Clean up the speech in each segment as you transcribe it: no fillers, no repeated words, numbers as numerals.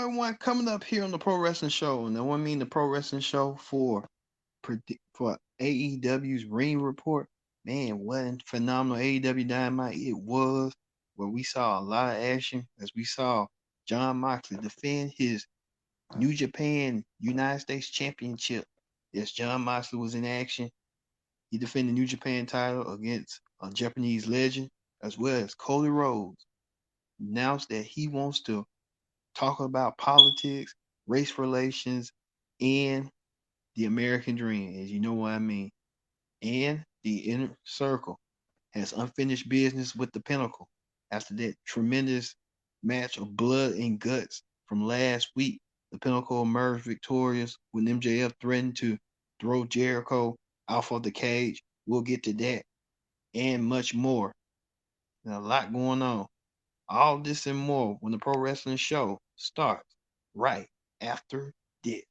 everyone, coming up here on the Pro Wrestling Show, and I want to mean the Pro Wrestling Show for AEW's Ring Report. Man, what a phenomenal AEW Dynamite it was, where we saw a lot of action as we saw Jon Moxley defend his New Japan United States Championship. Yes, Jon Moxley was in action. He defended the New Japan title against a Japanese legend, as well as Cody Rhodes. Announced that he wants to talk about politics, race relations, and the American dream, as you know what I mean. And the inner circle has unfinished business with the Pinnacle after that tremendous match of blood and guts from last week. The Pinnacle emerged victorious when MJF threatened to throw Jericho off of the cage. We'll get to that and much more. There's a lot going on. All this and more when the Pro Wrestling Show starts right after this.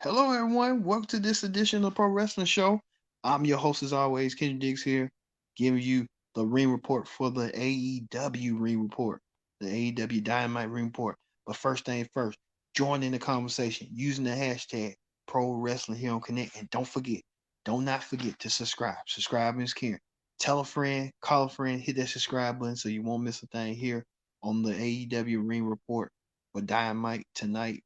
Hello, everyone. Welcome to this edition of the Pro Wrestling Show. I'm your host, as always, Kenny Diggs here, giving you the Ring Report for the AEW Ring Report, the AEW Dynamite Ring Report. But first thing first, join in the conversation using the hashtag Pro Wrestling here on Connect. And do not forget to subscribe. Subscribing is caring. Tell a friend, call a friend, hit that subscribe button so you won't miss a thing here on the AEW Ring Report for Dynamite tonight.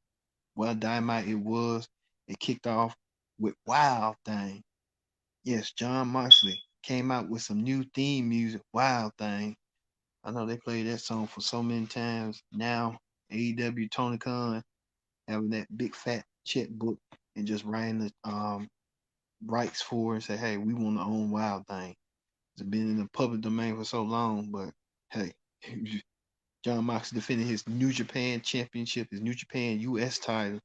Well, Dynamite it was. It kicked off with Wild Thing. Yes, Jon Moxley came out with some new theme music, Wild Thing. I know they played that song for so many times. Now, AEW Tony Khan having that big fat checkbook and just writing the rights for it and say, hey, we want to own Wild Thing. It's been in the public domain for so long, but hey, Jon Moxley defending his New Japan Championship, his New Japan US title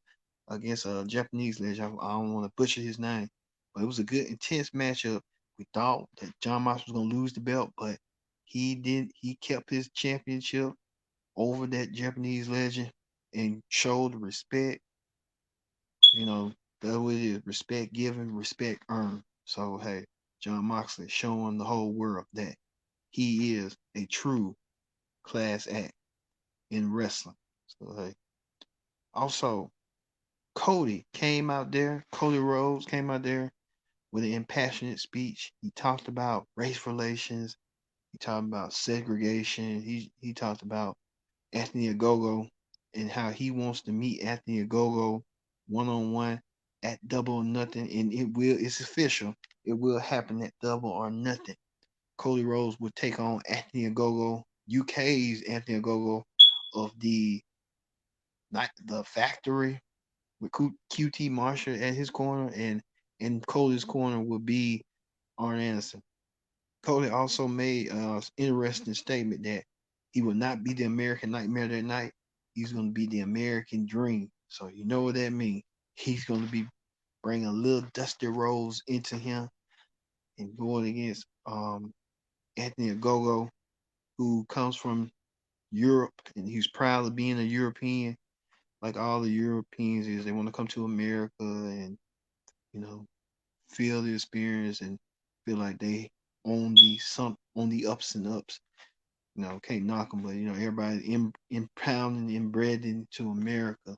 against a Japanese legend. I don't want to butcher his name, but it was a good, intense matchup. We thought that Jon Moxley was going to lose the belt, but he did. He kept his championship over that Japanese legend and showed respect. You know, that's what it is. Respect given, respect earned. So, hey, Jon Moxley showing the whole world that he is a true class act in wrestling. So, hey. Also, Cody Rhodes came out there with an impassioned speech. He talked about race relations. He talked about segregation. He talked about Anthony OGOGO and how he wants to meet Anthony OGOGO one-on-one at Double or Nothing. And it's official. It will happen at Double or Nothing. Cody Rhodes will take on Anthony OGOGO, UK's Anthony OGOGO of the Factory, with QT Marshall at his corner, and in Cody's corner will be Arn Anderson. Cody also made an interesting statement that he will not be the American Nightmare that night. He's going to be the American Dream. So you know what that means. He's going to be bringing a little Dusty Rhodes into him and going against Anthony OGOGO, who comes from Europe, and he's proud of being a European. Like all the Europeans is, they want to come to America and, you know, feel the experience and feel like they own the ups and ups. You know, can't knock them, but you know, everybody impounding, inbred into America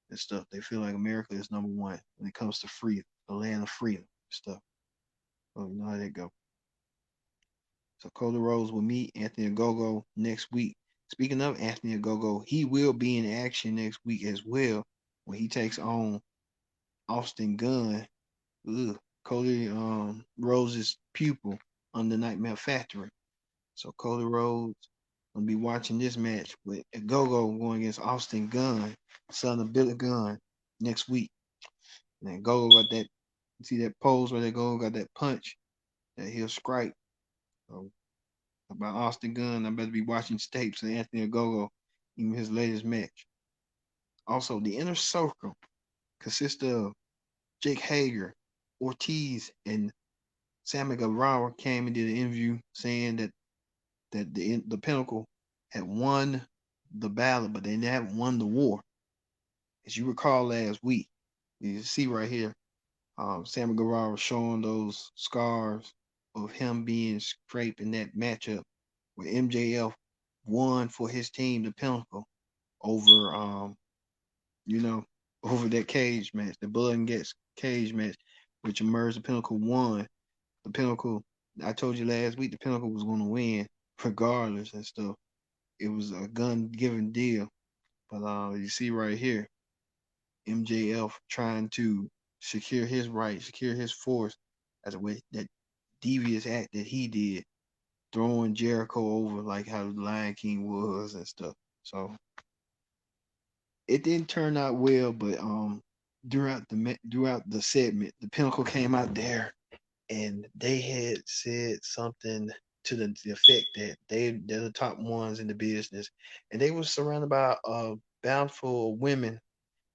and stuff. They feel like America is number one when it comes to freedom, the land of freedom and stuff. So you know how that go. So Cody Rhodes will meet Anthony OGOGO next week. Speaking of Anthony OGOGO, he will be in action next week as well when he takes on Austin Gunn, Cody Rhodes' pupil on the Nightmare Factory. So Cody Rhodes gonna be watching this match with OGOGO going against Austin Gunn, son of Billy Gunn, next week. And then GoGo got that. You see that pose where they GoGo got that punch that he'll strike. So about Austin Gunn, I better be watching tapes of Anthony OGOGO, even his latest match. Also, the inner circle consists of Jake Hager, Ortiz, and Sammy Guevara came and did an interview saying that the Pinnacle had won the battle, but they haven't won the war. as you recall last week, you see right here, Sammy Guevara showing those scars of him being scraped in that matchup where MJF won for his team, the Pinnacle, over you know, over that cage match, the blood and guts cage match, which emerged. The Pinnacle won. The Pinnacle, I told you last week, the Pinnacle was going to win regardless and stuff. It was a gun-given deal. But you see right here, MJF trying to secure his right, secure his force as a way that devious act that he did, throwing Jericho over like how the Lion King was and stuff. So it didn't turn out well, but throughout the segment, the Pinnacle came out there and they had said something to the effect that they're the top ones in the business, and they were surrounded by a bountiful of women.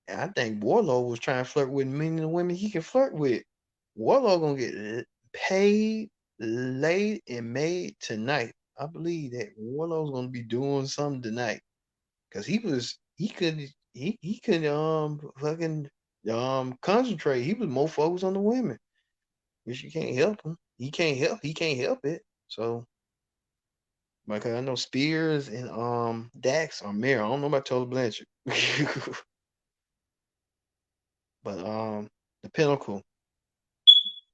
And I think Warlow was trying to flirt with many of the women he can flirt with. Warlow gonna get paid, laid, and made tonight. I believe that Warlow's gonna be doing something tonight because he could fucking concentrate. He was more focused on the women, which you can't help him. He can't help it. So like I know Spears and Dax are married. I don't know about Total Blanchard. But the Pinnacle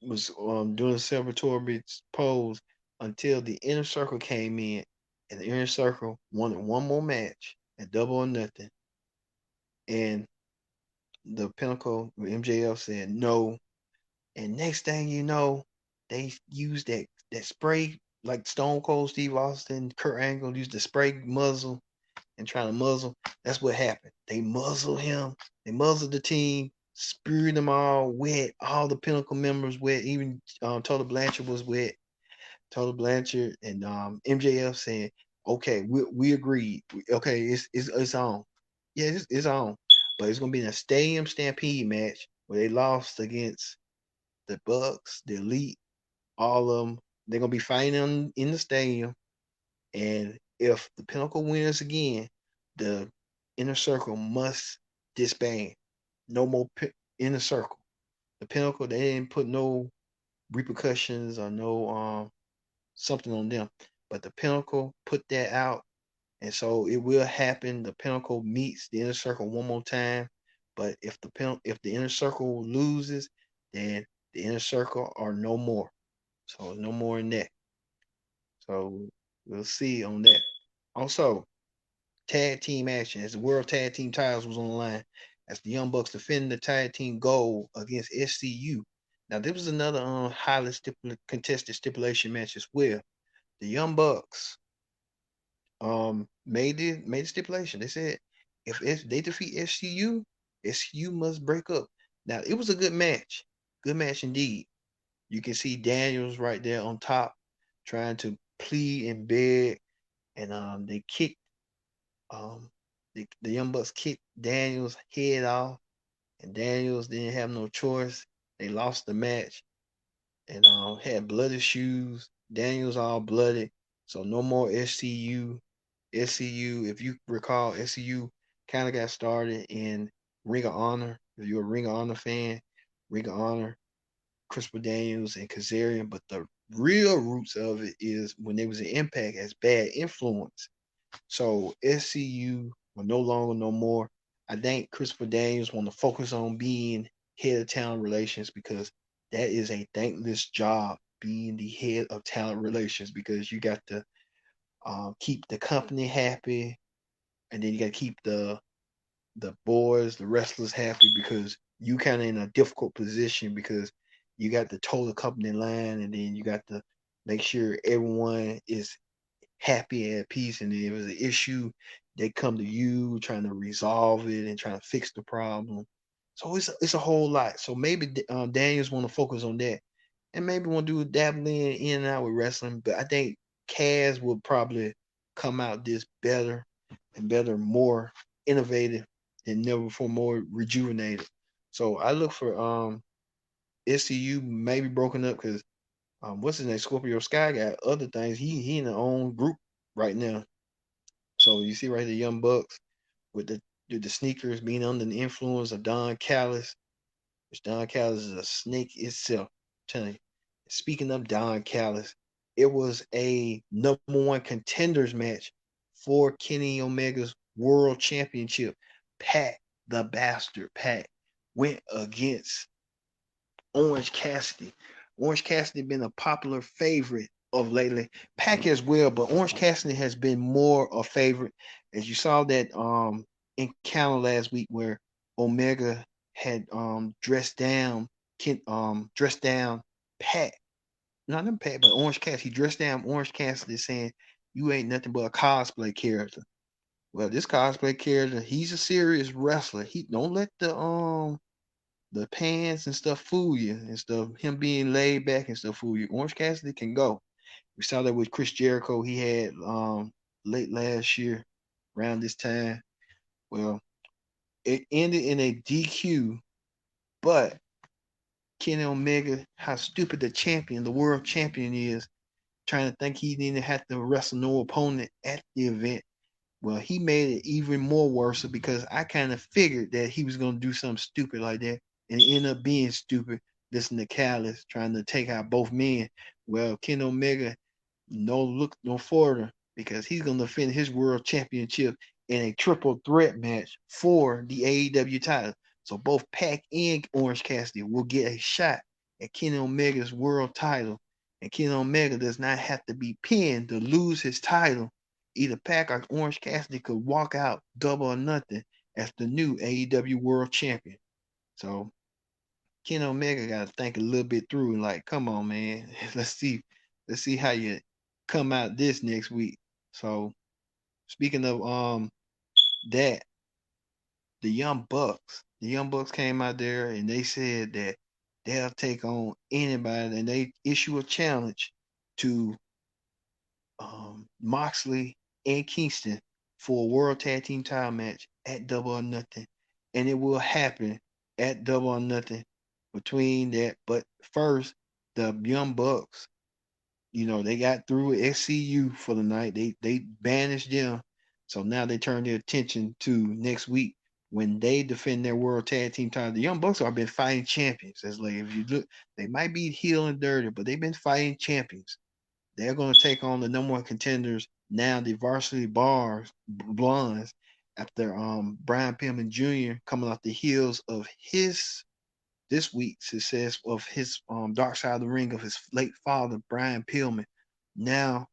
was doing a celebratory pose until the Inner Circle came in, and the Inner Circle wanted one more match at Double or Nothing, and the Pinnacle with MJF said no, and next thing you know, they used that spray like Stone Cold Steve Austin, Kurt Angle used the spray muzzle and trying to muzzle. That's what happened. They muzzled him. They muzzled the team, spewed them all wet. All the Pinnacle members wet. Even Total Blanchard was wet. Total Blanchard and MJF saying, "Okay, we agreed. Okay, it's on. Yeah, it's on. But it's gonna be in a stadium stampede match where they lost against the Bucks, the Elite, all of them. They're gonna be fighting in the stadium. And if the Pinnacle wins again, the Inner Circle must disband. No more Inner Circle. The Pinnacle, they didn't put no repercussions or no something on them, but the Pinnacle put that out, and so it will happen. The Pinnacle meets the Inner Circle one more time, but if the Inner Circle loses, then the Inner Circle are no more. So no more in that. So we'll see on that. Also, tag team action as the World Tag Team titles was on the line as the Young Bucks defended the tag team gold against SCU. Now, there was another highly contested stipulation match as well. The Young Bucks made the stipulation. They said if they defeat SCU, SCU must break up. Now, it was a good match indeed. You can see Daniels right there on top trying to plead and beg, and they kicked the Young Bucks kicked Daniels' head off, and Daniels didn't have no choice. They lost the match and had bloody shoes. Daniels all blooded, so no more SCU. SCU, if you recall, SCU kind of got started in Ring of Honor. If you're a Ring of Honor fan, Ring of Honor, Christopher Daniels and Kazarian, but the real roots of it is when they was an Impact as Bad Influence. So SCU will no longer no more. I think Christopher Daniels want to focus on being head of talent relations because that is a thankless job, being the head of talent relations, because you got to keep the company happy, and then you got to keep the boys, the wrestlers happy, because you kind of in a difficult position because you got the total company line, and then you got to make sure everyone is happy and at peace. And if there's an issue, they come to you trying to resolve it and trying to fix the problem. So it's a whole lot. So maybe Daniels want to focus on that, and maybe want to do dabbling in and out with wrestling. But I think Kaz will probably come out this better and better, more innovative than never before, more rejuvenated. So I look for SCU maybe broken up because what's his name? Scorpio Sky got other things. He in the own group right now. So you see right the Young Bucks with due to sneakers being under the influence of Don Callis, which Don Callis is a snake itself. I'm telling you. Speaking of Don Callis, it was a #1 contenders match for Kenny Omega's World Championship. Pat the Bastard Pat went against Orange Cassidy. Orange Cassidy been a popular favorite of lately. Pac as well, but Orange Cassidy has been more a favorite. As you saw that encounter last week where Omega had dressed down Pat. Not him Pat, but Orange Cassidy. He dressed down Orange Cassidy saying, "You ain't nothing but a cosplay character." Well, this cosplay character, he's a serious wrestler. He don't let the pants and stuff fool you and stuff. Him being laid back and stuff fool you. Orange Cassidy can go. We saw that with Chris Jericho. He had late last year around this time. Well, it ended in a DQ, but Kenny Omega, how stupid the champion, the world champion is, trying to think he didn't have to wrestle no opponent at the event. Well, he made it even more worse because I kind of figured that he was going to do something stupid like that and end up being stupid. Listen to Callis trying to take out both men. Well, Ken Omega, no look no further because he's going to defend his world championship in a triple threat match for the AEW title. So both Pac and Orange Cassidy will get a shot at Kenny Omega's world title. And Kenny Omega does not have to be pinned to lose his title. Either Pac or Orange Cassidy could walk out double or nothing as the new AEW World Champion. So Ken Omega got to think a little bit through and like, come on, man, let's see how you come out this next week. So speaking of that, the Young Bucks came out there and they said that they'll take on anybody and they issue a challenge to Moxley and Kingston for a World Tag Team title match at Double or Nothing, and it will happen at Double or Nothing between that. But first, the Young Bucks, they got through with SCU for the night. They banished them, so now they turn their attention to next week when they defend their World Tag Team title. The Young Bucks have been fighting champions. As like if you look, they might be heel and dirty, but they've been fighting champions. They're going to take on the #1 contenders now, the Varsity Blondes, after Brian Pillman Jr. coming off the heels of his this week's success of his Dark Side of the Ring of his late father Brian Pillman. Now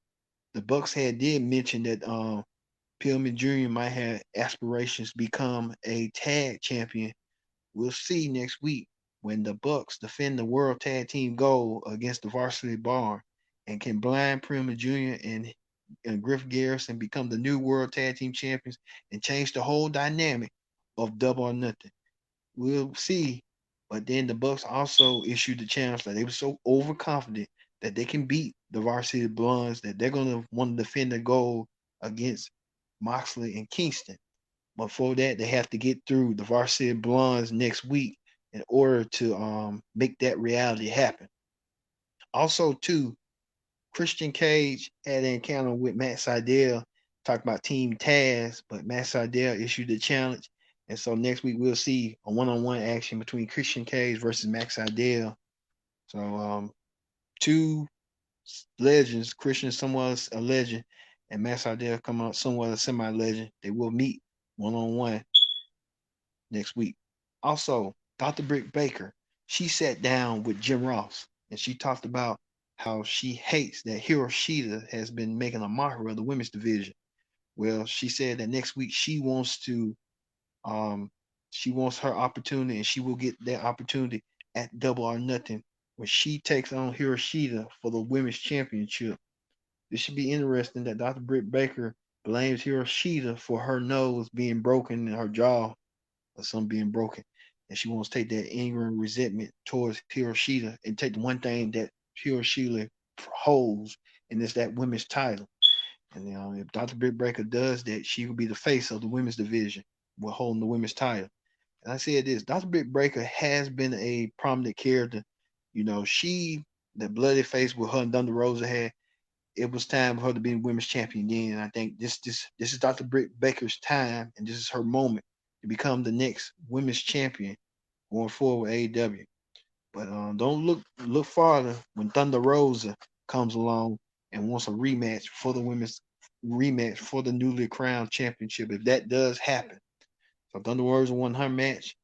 the Bucks did mention that Pillman Jr. might have aspirations to become a tag champion. We'll see next week when the Bucks defend the World Tag Team gold against the Varsity Bar, and can Brian Pillman Jr. and Griff Garrison become the new World Tag Team champions and change the whole dynamic of Double or Nothing. We'll see. But then the Bucks also issued the challenge that they were so overconfident that they can beat the Varsity Blondes that they're going to want to defend the gold against Moxley and Kingston. Before that, they have to get through the Varsity Blondes next week in order to make that reality happen. Also, too, Christian Cage had an encounter with Matt Sydal, talk about Team Taz, but Matt Sydal issued the challenge. And so next week we'll see a one-on-one action between Christian Cage versus Matt Sydal. So two legends, Christian somewhat a legend, and Matt Sydal come out somewhat a semi-legend. They will meet one-on-one next week. Also, Dr. Britt Baker, she sat down with Jim Ross and she talked about how she hates that HIKARU has been making a mockery of the women's division. Well, she said that next week she wants her opportunity and she will get that opportunity at Double or Nothing when she takes on HIKARU for the women's championship. This should be interesting that Dr. Britt Baker blames HIKARU for her nose being broken and her jaw or something being broken. And she wants to take that anger and resentment towards HIKARU and take the one thing that HIKARU holds, and it's that women's title. And if Dr. Britt Baker does that, she will be the face of the women's division. We're holding the women's title. And I said this, Dr. Britt Baker has been a prominent character. The bloody face with her and Thunder Rosa had, it was time for her to be women's champion then. And I think this is Dr. Britt Baker's time, and this is her moment to become the next women's champion going forward with AEW. But don't look farther when Thunder Rosa comes along and wants a rematch for the newly crowned championship. If that does happen, so Thunder Rosa won her match.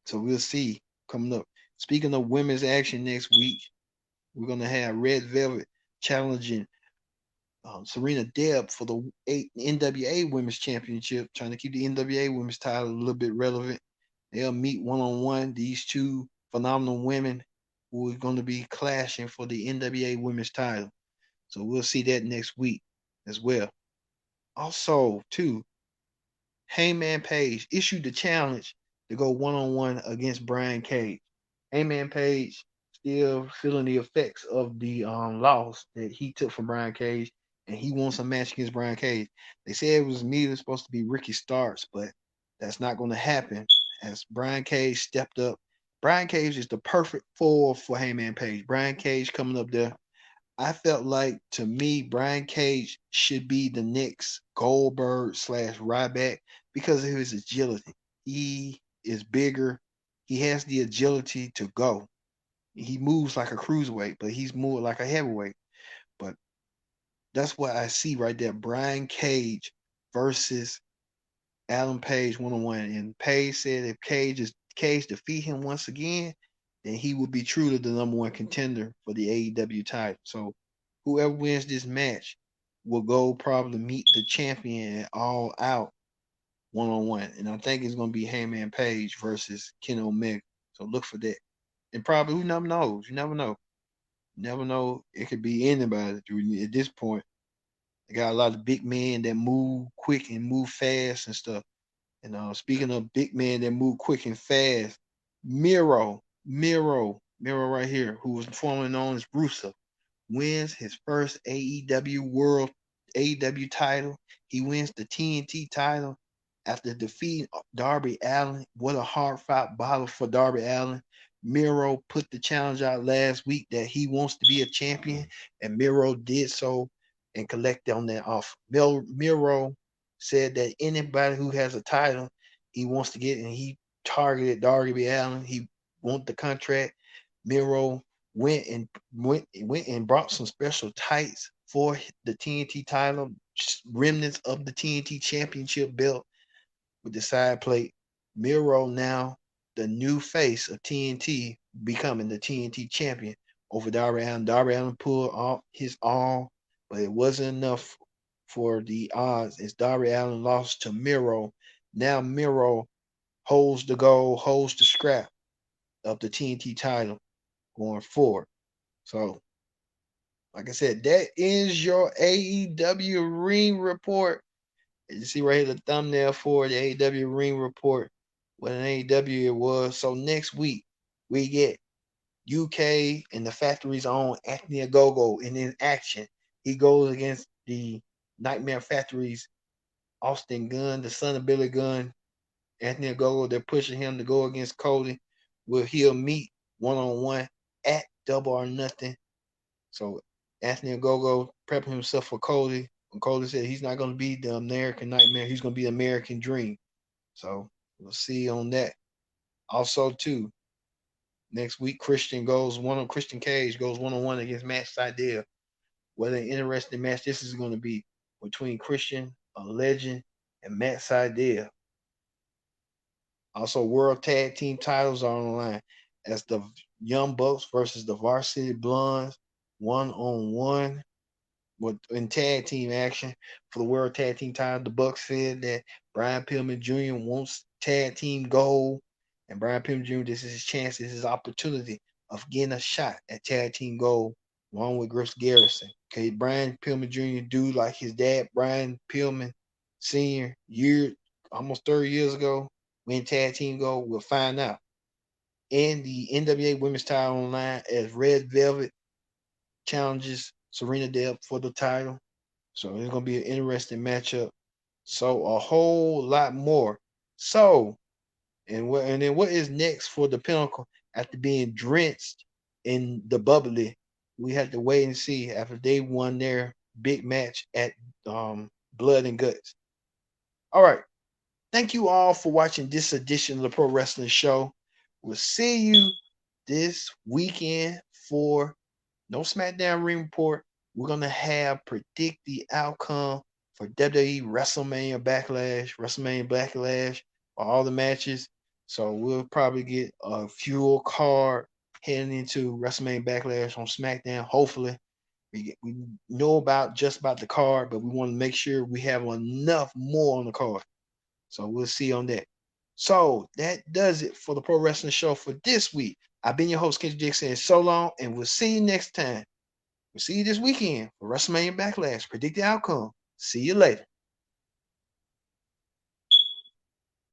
So we'll see coming up. Speaking of women's action next week, we're gonna have Red Velvet challenging Serena Deb for the NWA Women's Championship, trying to keep the NWA Women's title a little bit relevant. They'll meet one on one. These two phenomenal women who are going to be clashing for the NWA Women's title. So we'll see that next week as well. Also, too, Hangman Page issued the challenge to go one on one against Brian Cage. Hangman Page still feeling the effects of the loss that he took from Brian Cage, and he wants a match against Brian Cage. They said it was immediately supposed to be Ricky Starks, but that's not going to happen as Brian Cage stepped up. Brian Cage is the perfect foil for Hangman Page. Brian Cage coming up there. I felt like, to me, Brian Cage should be the next Goldberg slash Ryback because of his agility. He is bigger. He has the agility to go. He moves like a cruiserweight, but he's more like a heavyweight. But that's what I see right there. Brian Cage versus Adam Page one on one. And Page said if Cage defeat him once again, then he will be truly the number one contender for the AEW title. So whoever wins this match will go probably meet the champion all out one on one. And I think it's gonna be Hangman Page versus Ken Omega. So look for that. And probably who never knows? You never know. You never know. It could be anybody at this point. They got a lot of big men that move quick and move fast and stuff. And speaking of big men that move quick and fast, Miro right here, who was formerly known as Rusev, wins his first AEW title. He wins the TNT title after defeating Darby Allin. What a hard fought battle for Darby Allin. Miro put the challenge out last week that he wants to be a champion, and Miro did so and collected on that offer. Miro said that anybody who has a title he wants to get, and he targeted Darby Allin. He want the contract. Miro went and brought some special tights for the TNT title, remnants of the TNT championship belt with the side plate. Miro now the new face of TNT, becoming the TNT champion over Darby Allin. Darby Allin pulled off his all, but it wasn't enough for the odds as Darby Allin lost to Miro. Now Miro holds the gold, holds the scrap of the TNT title going forward. So, like I said, that is your AEW Ring Report. You see right here the thumbnail for the AEW Ring Report. What an AEW it was. So next week we get UK and the factory's own Anthony OGOGO in action. He goes against the Nightmare Factory's Austin Gunn, the son of Billy Gunn. Anthony OGOGO, they're pushing him to go against Cody. He'll meet one on one at Double or Nothing. So Anthony OGOGO prepping himself for Cody. And Cody said he's not going to be the American Nightmare. He's going to be the American Dream. So we'll see on that. Also, too, next week Christian Cage goes one on one against Matt Sydal. What an interesting match this is going to be between Christian, a legend, and Matt Sydal. Also, World Tag Team titles are on the line as the Young Bucks versus the Varsity Blondes, one on one in tag team action for the World Tag Team title. The Bucks said that Brian Pillman Jr. wants tag team gold, and Brian Pillman Jr. this is his chance, this is his opportunity of getting a shot at tag team gold along with Griff Garrison. Okay, Brian Pillman Jr. do like his dad, Brian Pillman Sr. almost 30 years ago, win tag team gold. We'll find out. And the NWA Women's title online as Red Velvet challenges Serena Deeb for the title. So it's going to be an interesting matchup. So a whole lot more. So, and then what is next for the Pinnacle after being drenched in the bubbly? We have to wait and see after they won their big match at Blood and Guts. All right. Thank you all for watching this edition of the Pro Wrestling Show. We'll see you this weekend for no SmackDown Ring Report. We're gonna have predict the outcome for WWE WrestleMania Backlash, all the matches. So we'll probably get a fuel card heading into WrestleMania Backlash on SmackDown. Hopefully, we know about the card, but we want to make sure we have enough more on the card. So we'll see on that. So that does it for the Pro Wrestling Show for this week. I've been your host, Kendrick Dick, saying so long, and we'll see you next time. We'll see you this weekend for WrestleMania Backlash. Predict the outcome. See you later.